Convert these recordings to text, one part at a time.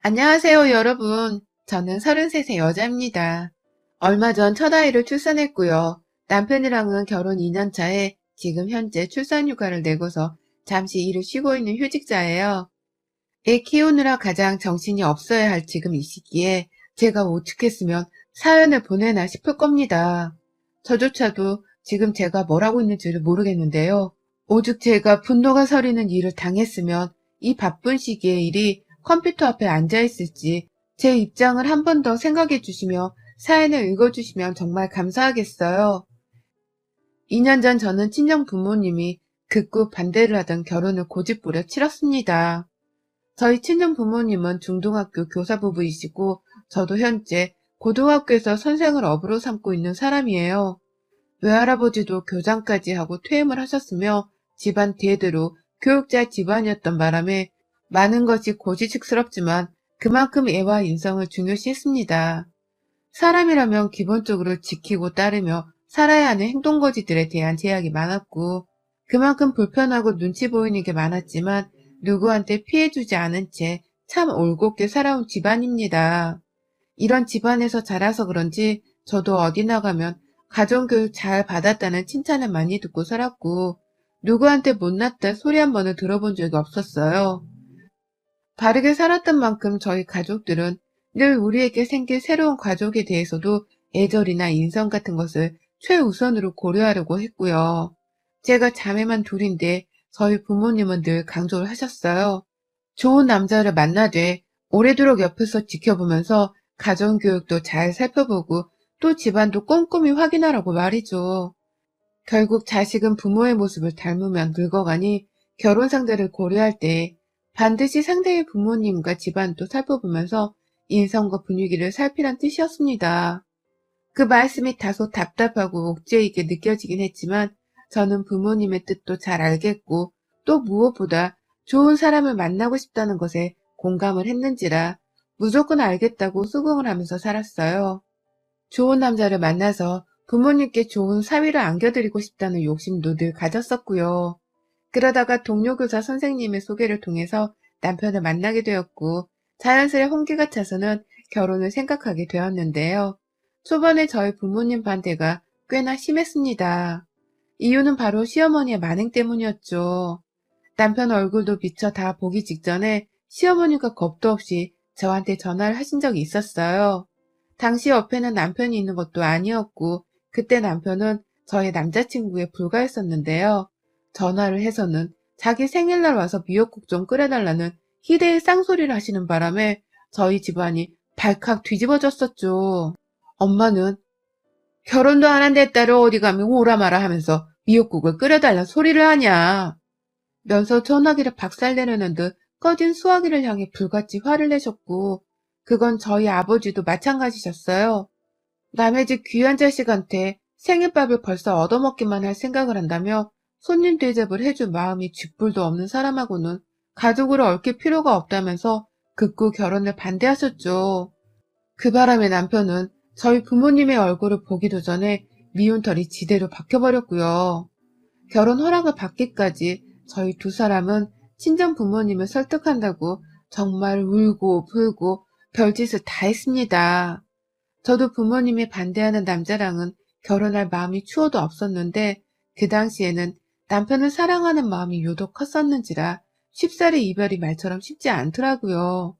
안녕하세요, 여러분. 저는 33세 여자입니다. 얼마 전 첫 아이를 출산했고요. 남편이랑은 결혼 2년 차에 지금 현재 출산휴가를 내고서 잠시 일을 쉬고 있는 휴직자예요. 애 키우느라 가장 정신이 없어야 할 지금 이 시기에 제가 오죽했으면 사연을 보내나 싶을 겁니다. 저조차도 지금 제가 뭘 하고 있는지를 모르겠는데요. 오죽 제가 분노가 서리는 일을 당했으면 이 바쁜 시기에 일이 컴퓨터 앞에 앉아있을지 제 입장을 한 번 더 생각해 주시며 사연을 읽어주시면 정말 감사하겠어요. 2년 전 저는 친정 부모님이 극구 반대를 하던 결혼을 고집부려 치렀습니다. 저희 친정 부모님은 중등학교 교사 부부이시고 저도 현재 고등학교에서 선생을 업으로 삼고 있는 사람이에요. 외할아버지도 교장까지 하고 퇴임을 하셨으며 집안 대대로 교육자 집안이었던 바람에 많은 것이 고지식스럽지만 그만큼 애와 인성을 중요시했습니다. 사람이라면 기본적으로 지키고 따르며 살아야 하는 행동거지들에 대한 제약이 많았고 그만큼 불편하고 눈치 보이는 게 많았지만 누구한테 피해주지 않은 채 참 올곧게 살아온 집안입니다. 이런 집안에서 자라서 그런지 저도 어디 나가면 가정교육 잘 받았다는 칭찬을 많이 듣고 살았고 누구한테 못났다 소리 한 번을 들어본 적이 없었어요. 바르게 살았던 만큼 저희 가족들은 늘 우리에게 생길 새로운 가족에 대해서도 애절이나 인성 같은 것을 최우선으로 고려하려고 했고요. 제가 자매만 둘인데 저희 부모님은 늘 강조를 하셨어요. 좋은 남자를 만나되 오래도록 옆에서 지켜보면서 가정교육도 잘 살펴보고 또 집안도 꼼꼼히 확인하라고 말이죠. 결국 자식은 부모의 모습을 닮으면 늙어가니 결혼 상대를 고려할 때 반드시 상대의 부모님과 집안도 살펴보면서 인성과 분위기를 살피란 뜻이었습니다. 그 말씀이 다소 답답하고 옥죄이게 느껴지긴 했지만 저는 부모님의 뜻도 잘 알겠고 또 무엇보다 좋은 사람을 만나고 싶다는 것에 공감을 했는지라 무조건 알겠다고 수긍을 하면서 살았어요. 좋은 남자를 만나서 부모님께 좋은 사위를 안겨드리고 싶다는 욕심도 늘 가졌었고요. 그러다가 동료 교사 선생님의 소개를 통해서 남편을 만나게 되었고 자연스레 홍기가 차서는 결혼을 생각하게 되었는데요. 초반에 저희 부모님 반대가 꽤나 심했습니다. 이유는 바로 시어머니의 만행 때문이었죠. 남편 얼굴도 미처 다 보기 직전에 시어머니가 겁도 없이 저한테 전화를 하신 적이 있었어요. 당시 옆에는 남편이 있는 것도 아니었고 그때 남편은 저의 남자친구에 불과했었는데요. 전화를 해서는 자기 생일날 와서 미역국 좀 끓여달라는 희대의 쌍소리를 하시는 바람에 저희 집안이 발칵 뒤집어졌었죠. 엄마는 결혼도 안 한 내 딸을 어디 가면 오라 마라 하면서 미역국을 끓여달라는 소리를 하냐. 면서 전화기를 박살내려는 듯 꺼진 수화기를 향해 불같이 화를 내셨고 그건 저희 아버지도 마찬가지셨어요. 남의 집 귀한 자식한테 생일밥을 벌써 얻어먹기만 할 생각을 한다며 손님 대접을 해줄 마음이 쥐뿔도 없는 사람하고는 가족으로 얽힐 필요가 없다면서 극구 결혼을 반대하셨죠. 그 바람에 남편은 저희 부모님의 얼굴을 보기도 전에 미운 털이 지대로 박혀버렸고요. 결혼 허락을 받기까지 저희 두 사람은 친정 부모님을 설득한다고 정말 울고 불고 별짓을 다 했습니다. 저도 부모님이 반대하는 남자랑은 결혼할 마음이 추워도 없었는데 그 당시에는 남편을 사랑하는 마음이 유독 컸었는지라 쉽사리 이별이 말처럼 쉽지 않더라고요.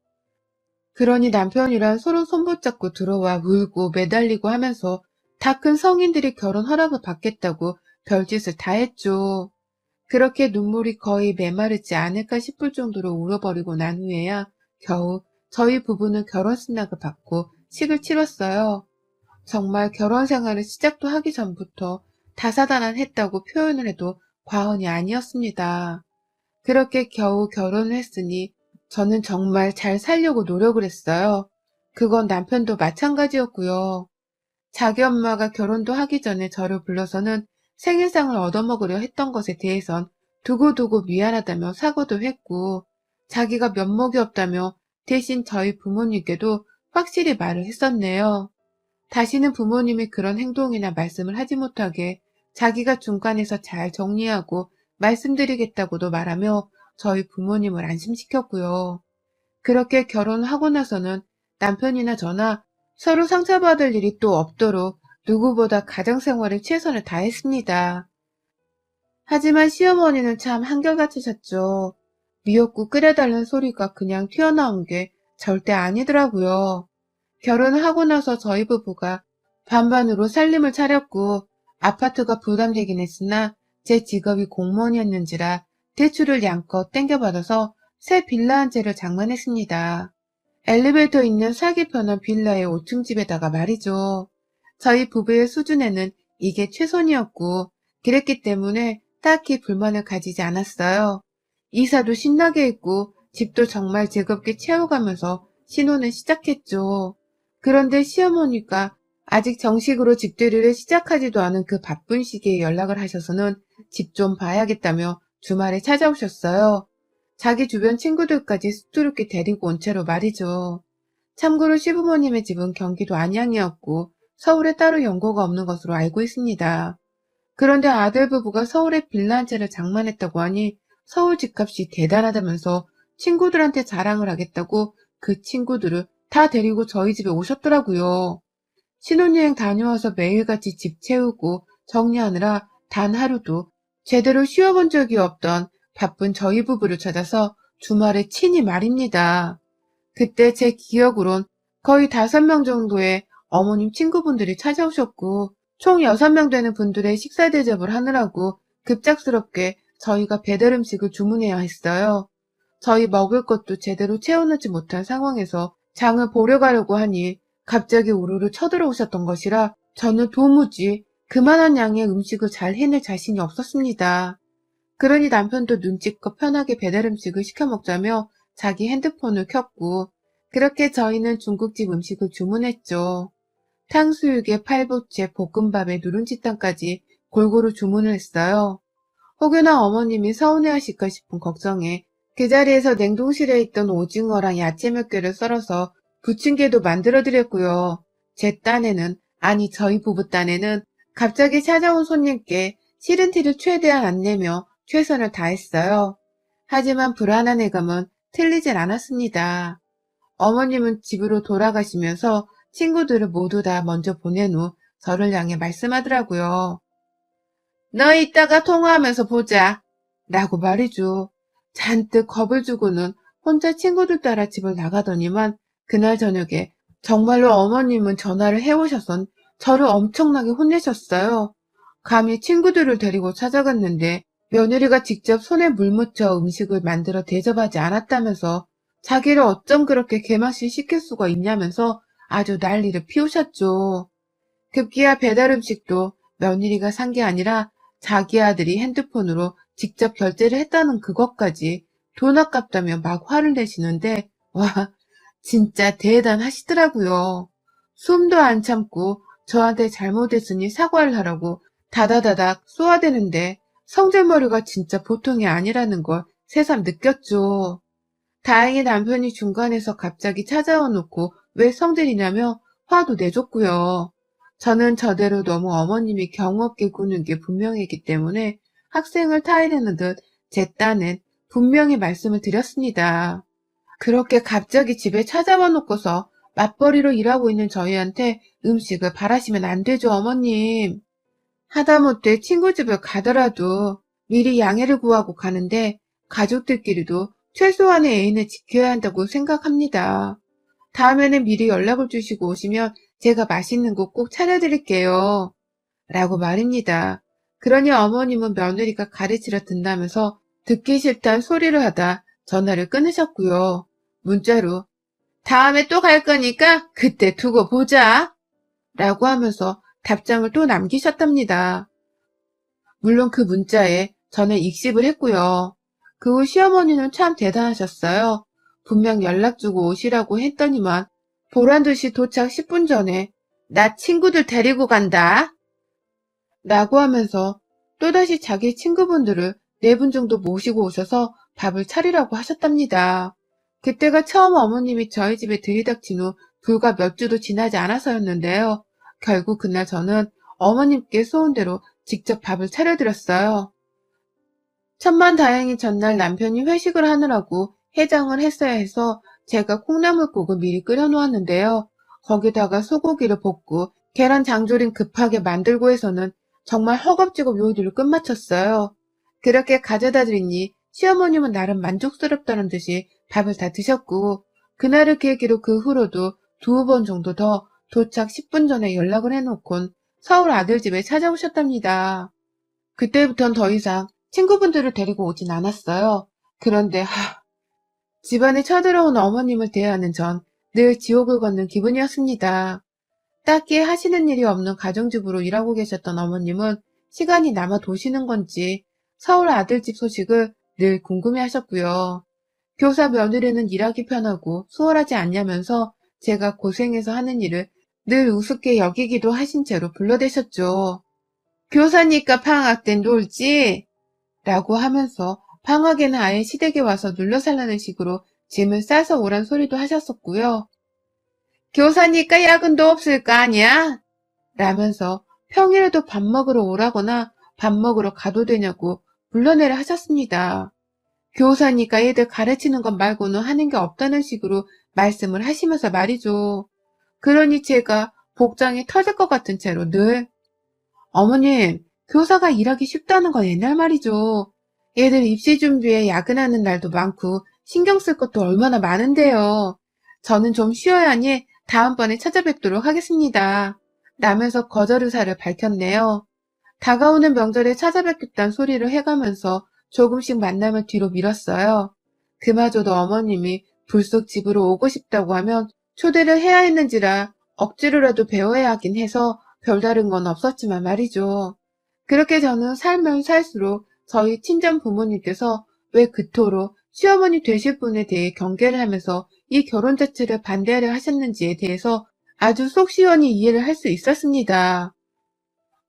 그러니 남편이랑 서로 손붙잡고 들어와 울고 매달리고 하면서 다 큰 성인들이 결혼 허락을 받겠다고 별짓을 다 했죠. 그렇게 눈물이 거의 메마르지 않을까 싶을 정도로 울어버리고 난 후에야 겨우 저희 부부는 결혼 승낙을 받고 식을 치렀어요. 정말 결혼 생활을 시작도 하기 전부터 다사다난했다고 표현을 해도 과언이 아니었습니다. 그렇게 겨우 결혼을 했으니 저는 정말 잘 살려고 노력을 했어요. 그건 남편도 마찬가지였고요. 자기 엄마가 결혼도 하기 전에 저를 불러서는 생일상을 얻어먹으려 했던 것에 대해선 두고두고 미안하다며 사과도 했고 자기가 면목이 없다며 대신 저희 부모님께도 확실히 말을 했었네요. 다시는 부모님이 그런 행동이나 말씀을 하지 못하게 자기가 중간에서 잘 정리하고 말씀드리겠다고도 말하며 저희 부모님을 안심시켰고요. 그렇게 결혼하고 나서는 남편이나 저나 서로 상처받을 일이 또 없도록 누구보다 가정생활에 최선을 다했습니다. 하지만 시어머니는 참 한결같으셨죠. 미역국 끓여달라는 소리가 그냥 튀어나온 게 절대 아니더라고요. 결혼을 하고 나서 저희 부부가 반반으로 살림을 차렸고 아파트가 부담되긴 했으나 제 직업이 공무원이었는지라 대출을 양껏 땡겨받아서 새 빌라 한 채를 장만했습니다. 엘리베이터 있는 살기 편한 빌라의 5층 집에다가 말이죠. 저희 부부의 수준에는 이게 최선이었고 그랬기 때문에 딱히 불만을 가지지 않았어요. 이사도 신나게 했고 집도 정말 즐겁게 채워가면서 신혼을 시작했죠. 그런데 시어머니가 아직 정식으로 집들이를 시작하지도 않은 그 바쁜 시기에 연락을 하셔서는 집 좀 봐야겠다며 주말에 찾아오셨어요. 자기 주변 친구들까지 수두룩히 데리고 온 채로 말이죠. 참고로 시부모님의 집은 경기도 안양이었고 서울에 따로 연고가 없는 것으로 알고 있습니다. 그런데 아들 부부가 서울에 빌라 한 채를 장만했다고 하니 서울 집값이 대단하다면서 친구들한테 자랑을 하겠다고 그 친구들을 다 데리고 저희 집에 오셨더라고요. 신혼여행 다녀와서 매일같이 집 채우고 정리하느라 단 하루도 제대로 쉬어본 적이 없던 바쁜 저희 부부를 찾아서 주말에 친히 말입니다. 그때 제 기억으론 거의 5명 정도의 어머님 친구분들이 찾아오셨고 총 6명 되는 분들의 식사 대접을 하느라고 급작스럽게 저희가 배달 음식을 주문해야 했어요. 저희 먹을 것도 제대로 채워놓지 못한 상황에서 장을 보러 가려고 하니 갑자기 우르르 쳐들어오셨던 것이라 저는 도무지 그만한 양의 음식을 잘 해낼 자신이 없었습니다. 그러니 남편도 눈치껏 편하게 배달 음식을 시켜 먹자며 자기 핸드폰을 켰고 그렇게 저희는 중국집 음식을 주문했죠. 탕수육에 팔보채, 볶음밥에 누룽지탕까지 골고루 주문을 했어요. 혹여나 어머님이 서운해하실까 싶은 걱정에 그 자리에서 냉동실에 있던 오징어랑 야채 몇 개를 썰어서 부침개도 만들어드렸고요. 제 딴에는, 아니 저희 부부 딴에는 갑자기 찾아온 손님께 싫은 티를 최대한 안 내며 최선을 다했어요. 하지만 불안한 예감은 틀리질 않았습니다. 어머님은 집으로 돌아가시면서 친구들을 모두 다 먼저 보낸 후 저를 향해 말씀하더라고요. 너 이따가 통화하면서 보자. 라고 말이죠. 잔뜩 겁을 주고는 혼자 친구들 따라 집을 나가더니만 그날 저녁에 정말로 어머님은 전화를 해오셔선 저를 엄청나게 혼내셨어요. 감히 친구들을 데리고 찾아갔는데 며느리가 직접 손에 물 묻혀 음식을 만들어 대접하지 않았다면서 자기를 어쩜 그렇게 개망신 시킬 수가 있냐면서 아주 난리를 피우셨죠. 급기야 배달 음식도 며느리가 산 게 아니라 자기 아들이 핸드폰으로 직접 결제를 했다는 그것까지 돈 아깝다며 막 화를 내시는데 와 진짜 대단하시더라고요. 숨도 안 참고 저한테 잘못했으니 사과를 하라고 다다다닥 쏘아대는데 성질머리가 진짜 보통이 아니라는 걸 새삼 느꼈죠. 다행히 남편이 중간에서 갑자기 찾아와 놓고 왜 성질이냐며 화도 내줬고요. 저는 저대로 너무 어머님이 경우 없게 구는 게 분명했기 때문에 학생을 타이르는 듯 제 딴엔 분명히 말씀을 드렸습니다. 그렇게 갑자기 집에 찾아와 놓고서 맞벌이로 일하고 있는 저희한테 음식을 바라시면 안 되죠, 어머님. 하다못해 친구 집을 가더라도 미리 양해를 구하고 가는데 가족들끼리도 최소한의 애인을 지켜야 한다고 생각합니다. 다음에는 미리 연락을 주시고 오시면 제가 맛있는 거 꼭 차려드릴게요. 라고 말입니다. 그러니 어머님은 며느리가 가르치려 든다면서 듣기 싫단 소리를 하다 전화를 끊으셨고요. 문자로 다음에 또 갈 거니까 그때 두고 보자. 라고 하면서 답장을 또 남기셨답니다. 물론 그 문자에 저는 익십을 했고요. 그 후 시어머니는 참 대단하셨어요. 분명 연락 주고 오시라고 했더니만 보란듯이 도착 10분 전에 나 친구들 데리고 간다. 라고 하면서 또다시 자기 친구분들을 4분 정도 모시고 오셔서 밥을 차리라고 하셨답니다. 그때가 처음 어머님이 저희 집에 들이닥친 후 불과 몇 주도 지나지 않아서였는데요. 결국 그날 저는 어머님께 쏘은 대로 직접 밥을 차려드렸어요. 천만다행히 전날 남편이 회식을 하느라고 해장을 했어야 해서 제가 콩나물국을 미리 끓여 놓았는데요. 거기다가 소고기를 볶고 계란 장조림 급하게 만들고 해서는 정말 허겁지겁 요리를 끝마쳤어요. 그렇게 가져다 드리니 시어머님은 나름 만족스럽다는 듯이 밥을 다 드셨고, 그날을 계기로 그 후로도 2번 정도 더 도착 10분 전에 연락을 해놓곤 서울 아들 집에 찾아오셨답니다. 그때부턴 더 이상 친구분들을 데리고 오진 않았어요. 그런데 집안에 쳐들어온 어머님을 대하는 전 늘 지옥을 걷는 기분이었습니다. 딱히 하시는 일이 없는 가정주부로 일하고 계셨던 어머님은 시간이 남아 도시는 건지 서울 아들집 소식을 늘 궁금해하셨고요. 교사 며느리는 일하기 편하고 수월하지 않냐면서 제가 고생해서 하는 일을 늘 우습게 여기기도 하신 채로 불러대셨죠. 교사니까 방학 때 놀지? 라고 하면서 방학에는 아예 시댁에 와서 눌러 살라는 식으로 짐을 싸서 오란 소리도 하셨었고요. 교사니까 야근도 없을 거 아니야? 라면서 평일에도 밥 먹으러 오라거나 밥 먹으러 가도 되냐고 불러내려 하셨습니다. 교사니까 애들 가르치는 것 말고는 하는 게 없다는 식으로 말씀을 하시면서 말이죠. 그러니 제가 복장이 터질 것 같은 채로 늘 어머님, 교사가 일하기 쉽다는 건 옛날 말이죠. 애들 입시 준비에 야근하는 날도 많고 신경 쓸 것도 얼마나 많은데요. 저는 좀 쉬어야 하니 다음번에 찾아뵙도록 하겠습니다. 라면서 거절 의사를 밝혔네요. 다가오는 명절에 찾아뵙겠다는 소리를 해가면서 조금씩 만남을 뒤로 미뤘어요. 그마저도 어머님이 불쑥 집으로 오고 싶다고 하면 초대를 해야 했는지라 억지로라도 배워야 하긴 해서 별다른 건 없었지만 말이죠. 그렇게 저는 살면 살수록 저희 친정 부모님께서 왜 그토록 시어머니 되실 분에 대해 경계를 하면서 이 결혼 자체를 반대하려 하셨는지에 대해서 아주 속 시원히 이해를 할 수 있었습니다.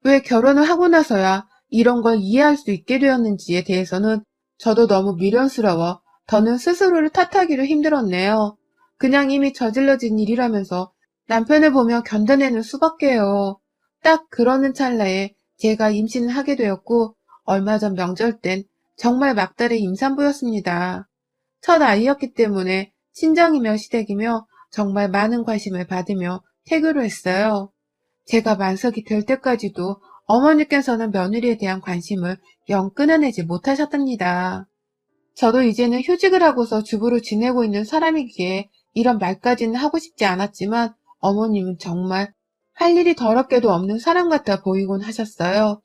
왜 결혼을 하고 나서야 이런 걸 이해할 수 있게 되었는지에 대해서는 저도 너무 미련스러워 더는 스스로를 탓하기로 힘들었네요. 그냥 이미 저질러진 일이라면서 남편을 보며 견뎌내는 수밖에요. 딱 그러는 찰나에 제가 임신을 하게 되었고 얼마 전 명절 땐 정말 막달의 임산부였습니다. 첫 아이였기 때문에 친정이며 시댁이며 정말 많은 관심을 받으며 태교를 했어요. 제가 만석이 될 때까지도 어머니께서는 며느리에 대한 관심을 영 끊어내지 못하셨답니다. 저도 이제는 휴직을 하고서 주부로 지내고 있는 사람이기에 이런 말까지는 하고 싶지 않았지만 어머님은 정말 할 일이 더럽게도 없는 사람 같아 보이곤 하셨어요.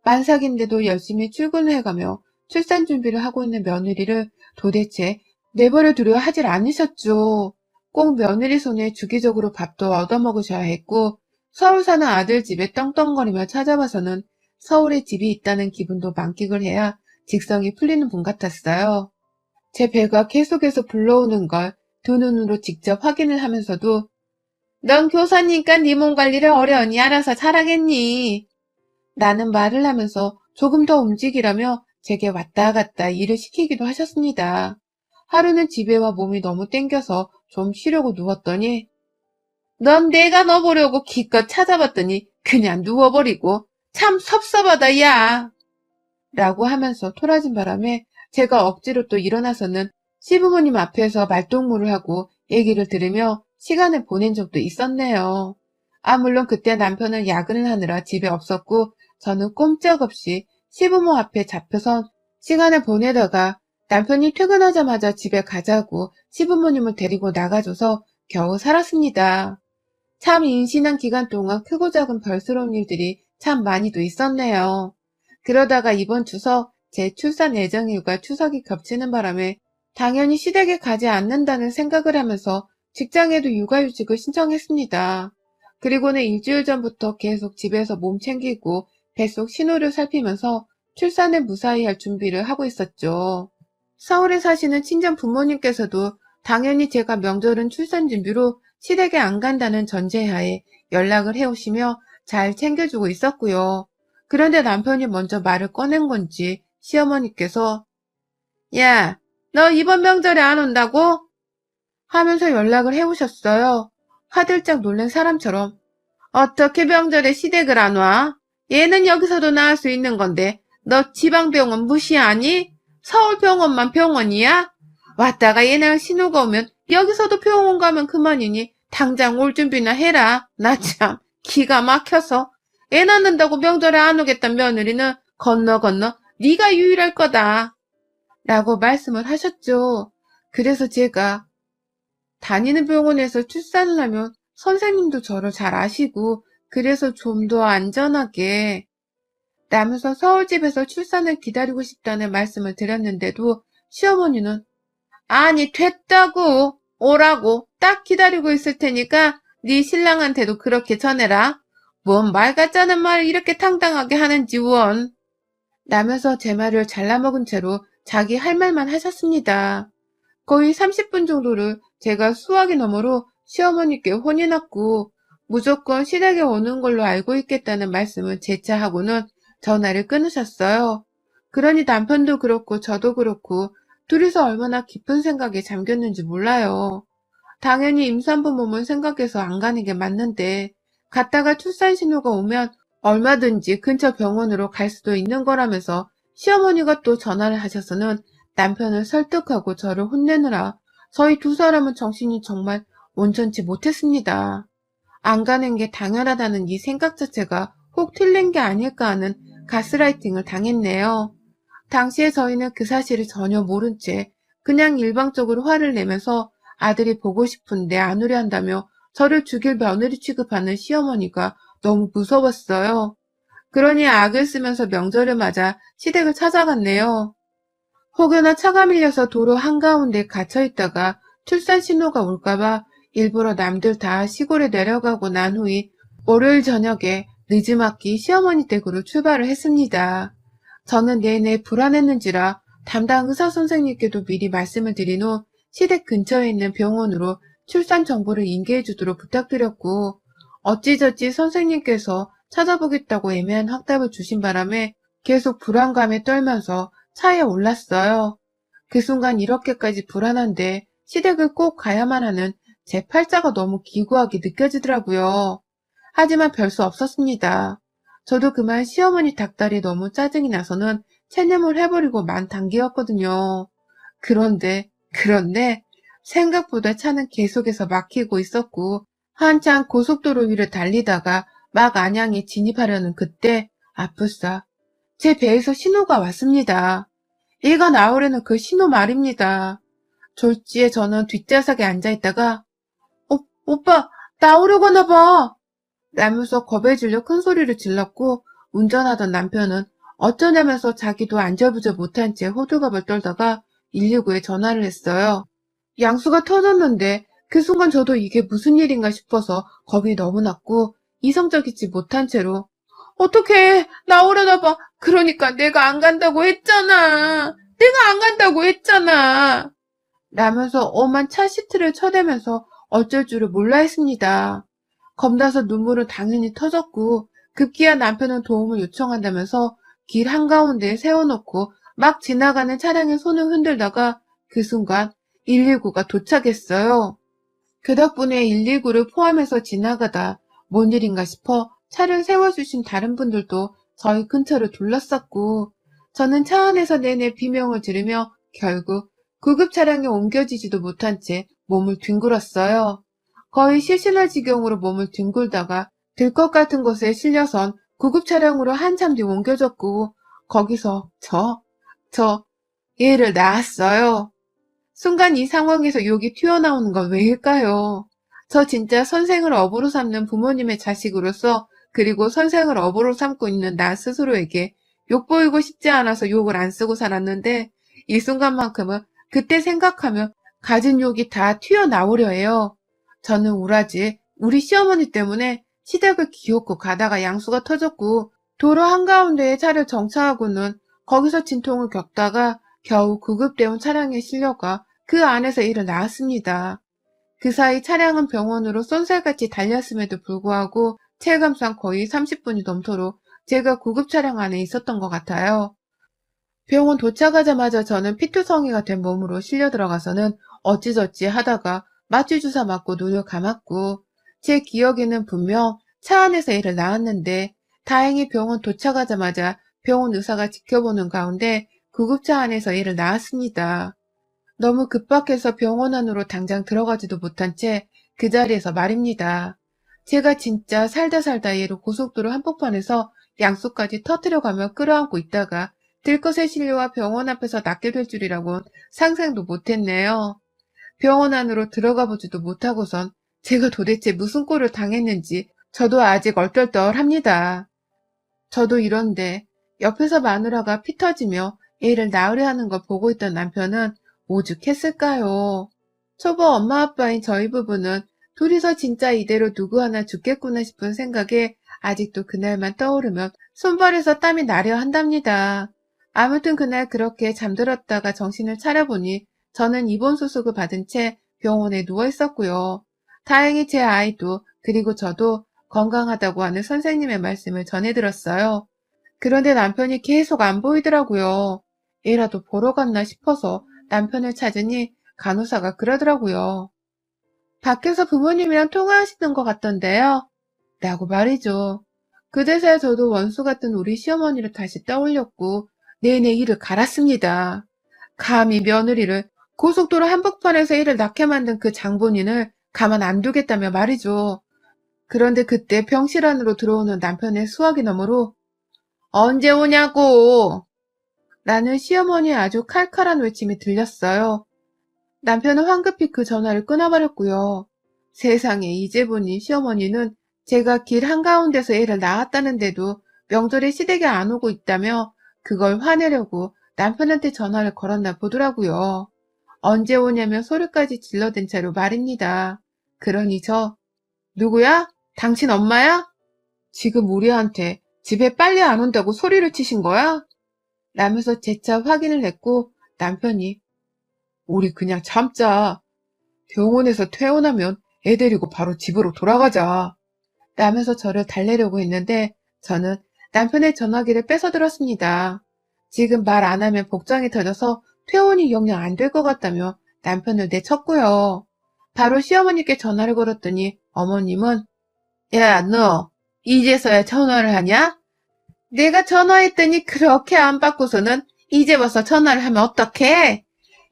만삭인데도 열심히 출근을 해가며 출산 준비를 하고 있는 며느리를 도대체 내버려 두려 하질 않으셨죠. 꼭 며느리 손에 주기적으로 밥도 얻어먹으셔야 했고 서울 사는 아들 집에 떵떵거리며 찾아와서는 서울에 집이 있다는 기분도 만끽을 해야 직성이 풀리는 분 같았어요. 제 배가 계속해서 불러오는 걸 두 눈으로 직접 확인을 하면서도 넌 교사니까 네 몸 관리를 어려우니 알아서 잘하겠니? 라는 말을 하면서 조금 더 움직이라며 제게 왔다 갔다 일을 시키기도 하셨습니다. 하루는 집에 와 몸이 너무 땡겨서 좀 쉬려고 누웠더니 넌 내가 너 보려고 기껏 찾아봤더니 그냥 누워버리고 참 섭섭하다 야 라고 하면서 토라진 바람에 제가 억지로 또 일어나서는 시부모님 앞에서 말동무를 하고 얘기를 들으며 시간을 보낸 적도 있었네요. 물론 그때 남편은 야근을 하느라 집에 없었고 저는 꼼짝없이 시부모 앞에 잡혀선 시간을 보내다가 남편이 퇴근하자마자 집에 가자고 시부모님을 데리고 나가줘서 겨우 살았습니다. 참 임신한 기간 동안 크고 작은 별스러운 일들이 참 많이도 있었네요. 그러다가 이번 추석 제 출산 예정일과 추석이 겹치는 바람에 당연히 시댁에 가지 않는다는 생각을 하면서 직장에도 육아휴직을 신청했습니다. 그리고는 일주일 전부터 계속 집에서 몸 챙기고 뱃속 신호를 살피면서 출산을 무사히 할 준비를 하고 있었죠. 서울에 사시는 친정 부모님께서도 당연히 제가 명절은 출산 준비로 시댁에 안 간다는 전제하에 연락을 해오시며 잘 챙겨주고 있었고요. 그런데 남편이 먼저 말을 꺼낸 건지 시어머니께서 야, 너 이번 명절에 안 온다고? 하면서 연락을 해오셨어요. 화들짝 놀란 사람처럼 어떻게 명절에 시댁을 안 와? 얘는 여기서도 낳을 수 있는 건데 너 지방병원 무시하니? 서울병원만 병원이야? 왔다가 얘네가 신호가 오면 여기서도 병원 가면 그만이니 당장 올 준비나 해라. 나 참 기가 막혀서. 애 낳는다고 명절에 안 오겠단 며느리는 건너 네가 유일할 거다. 라고 말씀을 하셨죠. 그래서 제가 다니는 병원에서 출산을 하면 선생님도 저를 잘 아시고 그래서 좀 더 안전하게 라면서 서울집에서 출산을 기다리고 싶다는 말씀을 드렸는데도 시어머니는 아니 됐다고 오라고 딱 기다리고 있을 테니까 네 신랑한테도 그렇게 전해라. 뭔 말 같자는 말을 이렇게 당당하게 하는지 원. 라면서 제 말을 잘라먹은 채로 자기 할 말만 하셨습니다. 거의 30분 정도를 제가 수화기 너머로 시어머니께 혼이 났고 무조건 시댁에 오는 걸로 알고 있겠다는 말씀을 재차 하고는 전화를 끊으셨어요. 그러니 남편도 그렇고 저도 그렇고 둘이서 얼마나 깊은 생각에 잠겼는지 몰라요. 당연히 임산부 몸을 생각해서 안 가는 게 맞는데 갔다가 출산 신호가 오면 얼마든지 근처 병원으로 갈 수도 있는 거라면서 시어머니가 또 전화를 하셔서는 남편을 설득하고 저를 혼내느라 저희 두 사람은 정신이 정말 온전치 못했습니다. 안 가는 게 당연하다는 이 생각 자체가 혹 틀린 게 아닐까 하는 가스라이팅을 당했네요. 당시에 저희는 그 사실을 전혀 모른 채 그냥 일방적으로 화를 내면서 아들이 보고 싶은데 안 오려 한다며 저를 죽일 며느리 취급하는 시어머니가 너무 무서웠어요. 그러니 악을 쓰면서 명절을 맞아 시댁을 찾아갔네요. 혹여나 차가 밀려서 도로 한가운데 갇혀있다가 출산 신호가 올까봐 일부러 남들 다 시골에 내려가고 난 후에 월요일 저녁에 늦지막히 시어머니 댁으로 출발을 했습니다. 저는 내내 불안했는지라 담당 의사 선생님께도 미리 말씀을 드린 후 시댁 근처에 있는 병원으로 출산 정보를 인계해 주도록 부탁드렸고 어찌저찌 선생님께서 찾아보겠다고 애매한 확답을 주신 바람에 계속 불안감에 떨면서 차에 올랐어요. 그 순간 이렇게까지 불안한데 시댁을 꼭 가야만 하는 제 팔자가 너무 기구하게 느껴지더라고요. 하지만 별 수 없었습니다. 저도 그만 시어머니 닭다리 너무 짜증이 나서는 체념을 해버리고 만 단계였거든요. 그런데 생각보다 차는 계속해서 막히고 있었고 한창 고속도로 위를 달리다가 막 안양에 진입하려는 그때 아프싸 제 배에서 신호가 왔습니다. 얘가 나오려는 그 신호 말입니다. 졸지에 저는 뒷좌석에 앉아있다가 오빠 나오려고 하나봐 라면서 겁에 질려 큰 소리를 질렀고 운전하던 남편은 어쩌냐면서 자기도 안절부절 못한 채 호들갑을 떨다가 119에 전화를 했어요. 양수가 터졌는데 그 순간 저도 이게 무슨 일인가 싶어서 겁이 너무 났고 이성적이지 못한 채로 어떡해 나오려나 봐. 그러니까 내가 안 간다고 했잖아. 내가 안 간다고 했잖아. 라면서 엄한 차 시트를 쳐대면서 어쩔 줄을 몰라 했습니다. 겁나서 눈물은 당연히 터졌고 급기야 남편은 도움을 요청한다면서 길 한가운데에 세워놓고 막 지나가는 차량에 손을 흔들다가 그 순간 119가 도착했어요. 그 덕분에 119를 포함해서 지나가다 뭔 일인가 싶어 차를 세워주신 다른 분들도 저희 근처를 둘러쌌고 저는 차 안에서 내내 비명을 지르며 결국 구급 차량에 옮겨지지도 못한 채 몸을 뒹굴었어요. 거의 실신할 지경으로 몸을 뒹굴다가 들 것 같은 곳에 실려선 구급 차량으로 한참 뒤 옮겨졌고 거기서 저 얘를 낳았어요. 순간 이 상황에서 욕이 튀어나오는 건 왜일까요? 저 진짜 선생을 업으로 삼는 부모님의 자식으로서 그리고 선생을 업으로 삼고 있는 나 스스로에게 욕 보이고 싶지 않아서 욕을 안 쓰고 살았는데 이 순간만큼은 그때 생각하면 가진 욕이 다 튀어나오려 해요. 저는 우라지 우리 시어머니 때문에 시댁을 기웃고 가다가 양수가 터졌고 도로 한가운데에 차를 정차하고는 거기서 진통을 겪다가 겨우 구급대원 차량에 실려가 그 안에서 일을 낳았습니다. 그 사이 차량은 병원으로 쏜살같이 달렸음에도 불구하고 체감상 거의 30분이 넘도록 제가 구급 차량 안에 있었던 것 같아요. 병원 도착하자마자 저는 피투성이가 된 몸으로 실려 들어가서는 어찌저찌 하다가 마취 주사 맞고 눈을 감았고 제 기억에는 분명 차 안에서 일을 낳았는데 다행히 병원 도착하자마자 병원 의사가 지켜보는 가운데 구급차 안에서 일을 낳았습니다. 너무 급박해서 병원 안으로 당장 들어가지도 못한 채 그 자리에서 말입니다. 제가 진짜 살다 살다 얘로 고속도로 한복판에서 양수까지 터뜨려가며 끌어안고 있다가 들것에 실려와 병원 앞에서 낫게 될 줄이라곤 상상도 못했네요. 병원 안으로 들어가 보지도 못하고선 제가 도대체 무슨 꼴을 당했는지 저도 아직 얼떨떨합니다. 저도 이런데 옆에서 마누라가 피 터지며 애를 낳으려 하는 걸 보고 있던 남편은 오죽했을까요? 초보 엄마 아빠인 저희 부부는 둘이서 진짜 이대로 누구 하나 죽겠구나 싶은 생각에 아직도 그날만 떠오르면 손발에서 땀이 나려 한답니다. 아무튼 그날 그렇게 잠들었다가 정신을 차려보니 저는 입원 수속을 받은 채 병원에 누워 있었고요. 다행히 제 아이도 그리고 저도 건강하다고 하는 선생님의 말씀을 전해 들었어요. 그런데 남편이 계속 안 보이더라고요. 얘라도 보러 갔나 싶어서 남편을 찾으니 간호사가 그러더라고요. 밖에서 부모님이랑 통화하시는 것 같던데요? 라고 말이죠. 그제서야 저도 원수 같은 우리 시어머니를 다시 떠올렸고 내내 이를 갈았습니다. 감히 며느리를 고속도로 한복판에서 이를 낳게 만든 그 장본인을 가만 안 두겠다며 말이죠. 그런데 그때 병실 안으로 들어오는 남편의 수화기 너머로 언제 오냐고! 라는 시어머니의 아주 칼칼한 외침이 들렸어요. 남편은 황급히 그 전화를 끊어버렸고요. 세상에 이제 보니 시어머니는 제가 길 한가운데서 애를 낳았다는데도 명절에 시댁에 안 오고 있다며 그걸 화내려고 남편한테 전화를 걸었나 보더라고요. 언제 오냐며 소리까지 질러댄 채로 말입니다. 그러니 누구야? 당신 엄마야? 지금 우리한테 집에 빨리 안 온다고 소리를 치신 거야? 라면서 재차 확인을 했고 남편이 우리 그냥 참자. 병원에서 퇴원하면 애 데리고 바로 집으로 돌아가자. 라면서 저를 달래려고 했는데 저는 남편의 전화기를 뺏어들었습니다. 지금 말 안 하면 복장이 터져서 퇴원이 영영 안 될 것 같다며 남편을 내쳤고요. 바로 시어머니께 전화를 걸었더니 어머님은 야, 너 이제서야 전화를 하냐? 내가 전화했더니 그렇게 안 받고서는 이제 와서 전화를 하면 어떡해?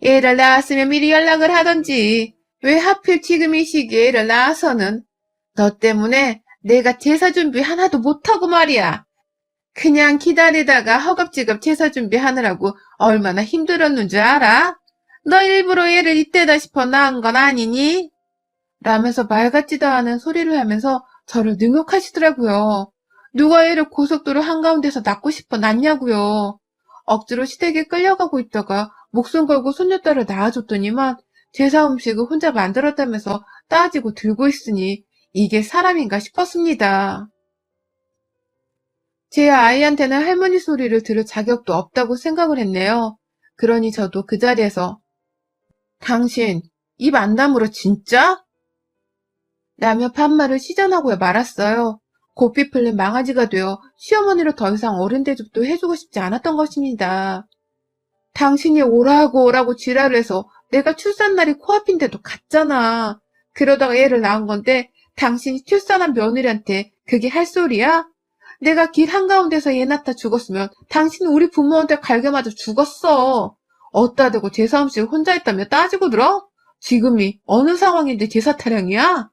애를 낳았으면 미리 연락을 하던지 왜 하필 지금 이 시기에 애를 낳아서는 너 때문에 내가 제사 준비 하나도 못하고 말이야. 그냥 기다리다가 허겁지겁 제사 준비하느라고 얼마나 힘들었는 줄 알아? 너 일부러 애를 이때다 싶어 낳은 건 아니니? 라면서 말 같지도 않은 소리를 하면서 저를 능욕하시더라고요. 누가 애를 고속도로 한가운데서 낳고 싶어 낳냐고요. 억지로 시댁에 끌려가고 있다가 목숨 걸고 손녀딸을 낳아줬더니만 제사 음식을 혼자 만들었다면서 따지고 들고 있으니 이게 사람인가 싶었습니다. 제 아이한테는 할머니 소리를 들을 자격도 없다고 생각을 했네요. 그러니 저도 그 자리에서 당신 입 안 다물어 진짜? 라며 반말을 시전하고 말았어요. 고삐 풀린 망아지가 되어 시어머니로 더 이상 어른 대접도 해주고 싶지 않았던 것입니다. 당신이 오라고 지랄을 해서 내가 출산날이 코앞인데도 갔잖아. 그러다가 애를 낳은 건데 당신이 출산한 며느리한테 그게 할 소리야? 내가 길 한가운데서 애 낳다 죽었으면 당신은 우리 부모한테 갈겨맞아 죽었어. 어따 대고 제사 음식 혼자 했다며 따지고 들어? 지금이 어느 상황인데 제사 타령이야?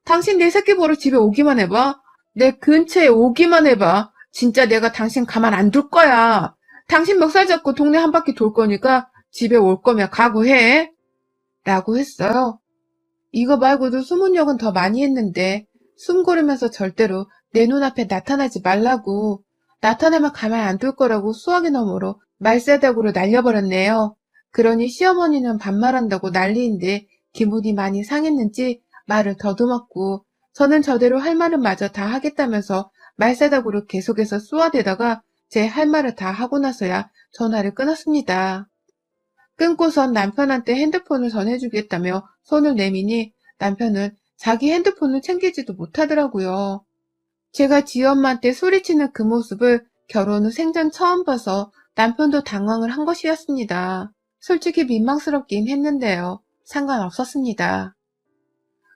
당신 내 새끼 보러 집에 오기만 해봐. 내 근처에 오기만 해봐. 진짜 내가 당신 가만 안 둘 거야. 당신 멱살 잡고 동네 한 바퀴 돌 거니까 집에 올 거면 각오해. 라고 했어요. 이거 말고도 숨은 욕은 더 많이 했는데 숨 고르면서 절대로 내 눈앞에 나타나지 말라고 나타나면 가만 안 둘 거라고 수화기 너머로 말세다구로 날려버렸네요. 그러니 시어머니는 반말한다고 난리인데 기분이 많이 상했는지 말을 더듬었고 저는 저대로 할 말은 마저 다 하겠다면서 말세다구로 계속해서 쏘아대다가 제 할 말을 다 하고 나서야 전화를 끊었습니다. 끊고선 남편한테 핸드폰을 전해주겠다며 손을 내미니 남편은 자기 핸드폰을 챙기지도 못하더라고요. 제가 지엄마한테 소리치는 그 모습을 결혼 후 생전 처음 봐서 남편도 당황을 한 것이었습니다. 솔직히 민망스럽긴 했는데요. 상관없었습니다.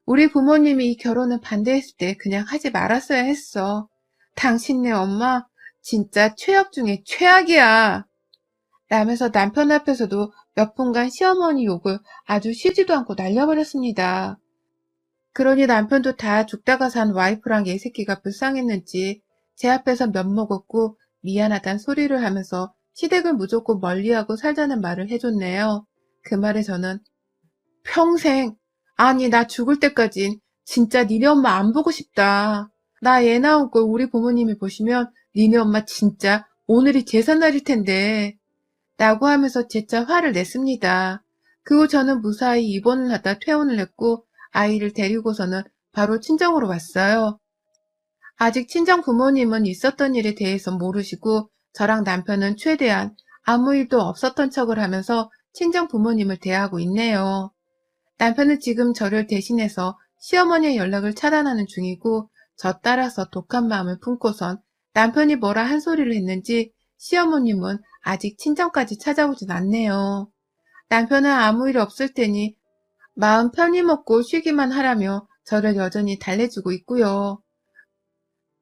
우리 부모님이 이 결혼을 반대했을 때 그냥 하지 말았어야 했어. 당신네 엄마 진짜 최악 중에 최악이야. 라면서 남편 앞에서도 몇 분간 시어머니 욕을 아주 쉬지도 않고 날려버렸습니다. 그러니 남편도 다 죽다가 산 와이프랑 얘새끼가 불쌍했는지 제 앞에서 면먹었고 미안하단 소리를 하면서 시댁을 무조건 멀리하고 살자는 말을 해줬네요. 그 말에 저는 평생, 아니 나 죽을 때까진 진짜 니네 엄마 안 보고 싶다. 나 애 낳은 걸 우리 부모님이 보시면 니네 엄마 진짜 오늘이 제삿날일 텐데 라고 하면서 재차 화를 냈습니다. 그 후 저는 무사히 입원을 하다 퇴원을 했고 아이를 데리고서는 바로 친정으로 왔어요. 아직 친정 부모님은 있었던 일에 대해서 모르시고 저랑 남편은 최대한 아무 일도 없었던 척을 하면서 친정 부모님을 대하고 있네요. 남편은 지금 저를 대신해서 시어머니의 연락을 차단하는 중이고 저 따라서 독한 마음을 품고선 남편이 뭐라 한 소리를 했는지 시어머님은 아직 친정까지 찾아오진 않네요. 남편은 아무 일 없을 테니 마음 편히 먹고 쉬기만 하라며 저를 여전히 달래주고 있고요.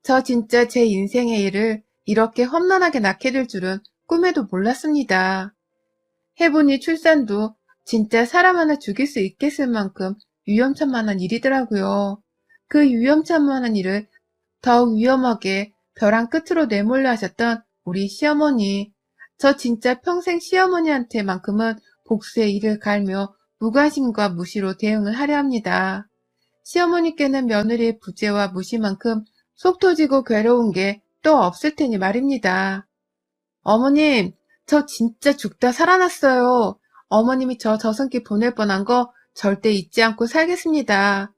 저 진짜 제 인생의 일을 이렇게 험난하게 낳게 될 줄은 꿈에도 몰랐습니다. 해보니 출산도 진짜 사람 하나 죽일 수 있겠을 만큼 위험천만한 일이더라고요. 그 위험천만한 일을 더욱 위험하게 벼랑 끝으로 내몰려 하셨던 우리 시어머니. 저 진짜 평생 시어머니한테만큼은 복수의 이를 갈며 무관심과 무시로 대응을 하려 합니다. 시어머니께는 며느리의 부재와 무시만큼 속 터지고 괴로운 게 또 없을 테니 말입니다. 어머님, 저 진짜 죽다 살아났어요. 어머님이 저 저승길 보낼 뻔한 거 절대 잊지 않고 살겠습니다.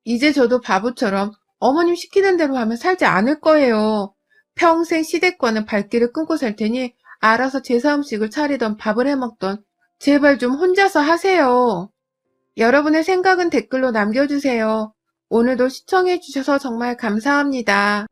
이제 저도 바보처럼 어머님 시키는 대로 하면 살지 않을 거예요. 평생 시댁과는 발길을 끊고 살 테니 알아서 제사 음식을 차리던 밥을 해먹던 제발 좀 혼자서 하세요. 여러분의 생각은 댓글로 남겨주세요. 오늘도 시청해주셔서 정말 감사합니다.